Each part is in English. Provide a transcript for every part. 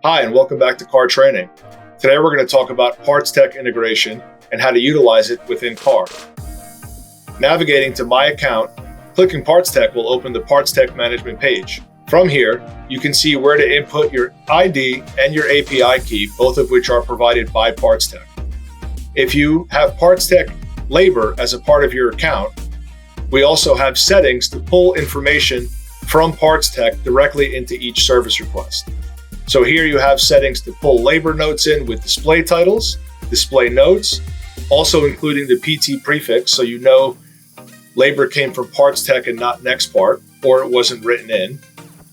Hi, and welcome back to Car Training. Today we're going to talk about PartsTech integration and how to utilize it within car. Navigating to My Account, clicking PartsTech will open the PartsTech management page. From here, you can see where to input your ID and your API key, both of which are provided by PartsTech. If you have PartsTech labor as a part of your account, we also have settings to pull information from PartsTech directly into each service request. So here you have settings to pull labor notes in with display titles, display notes, also including the PT prefix so you know labor came from PartsTech and not NextPart, or it wasn't written in.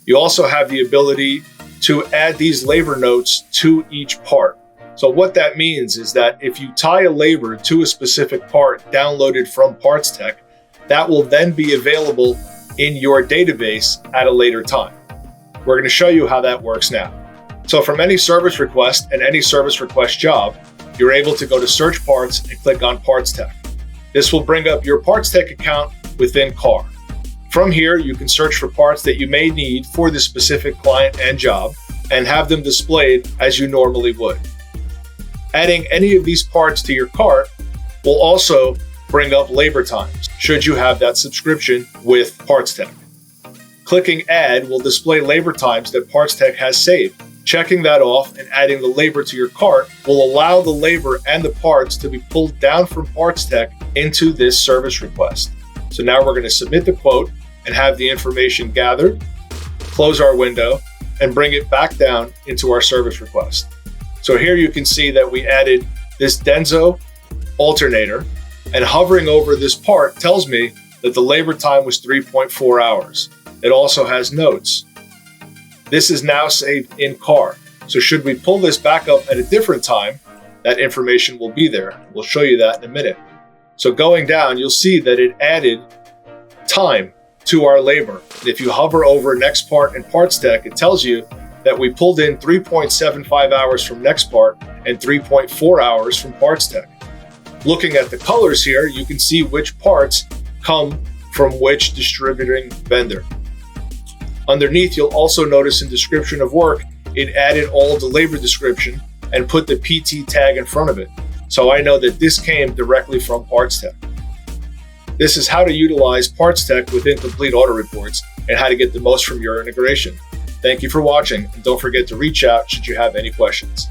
You also have the ability to add these labor notes to each part. So what that means is that if you tie a labor to a specific part downloaded from PartsTech, that will then be available in your database at a later time. We're going to show you how that works now. So from any service request and any service request job, you're able to go to Search Parts and click on PartsTech. This will bring up your PartsTech account within car. From here, you can search for parts that you may need for the specific client and job and have them displayed as you normally would. Adding any of these parts to your cart will also bring up labor times, should you have that subscription with PartsTech. Clicking Add will display labor times that PartsTech has saved. Checking that off and adding the labor to your cart will allow the labor and the parts to be pulled down from PartsTech into this service request. So now we're going to submit the quote and have the information gathered, close our window, and bring it back down into our service request. So here you can see that we added this Denso alternator, and hovering over this part tells me that the labor time was 3.4 hours. It also has notes. This is now saved in car. So should we pull this back up at a different time, that information will be there. We'll show you that in a minute. So going down, you'll see that it added time to our labor. If you hover over NextPart and PartsTech, it tells you that we pulled in 3.75 hours from NextPart and 3.4 hours from PartsTech. Looking at the colors here, you can see which parts come from which distributing vendor. Underneath, you'll also notice in description of work, it added all of the labor description and put the PT tag in front of it. So I know that this came directly from PartsTech. This is how to utilize PartsTech within Complete Auto Reports and how to get the most from your integration. Thank you for watching, and don't forget to reach out should you have any questions.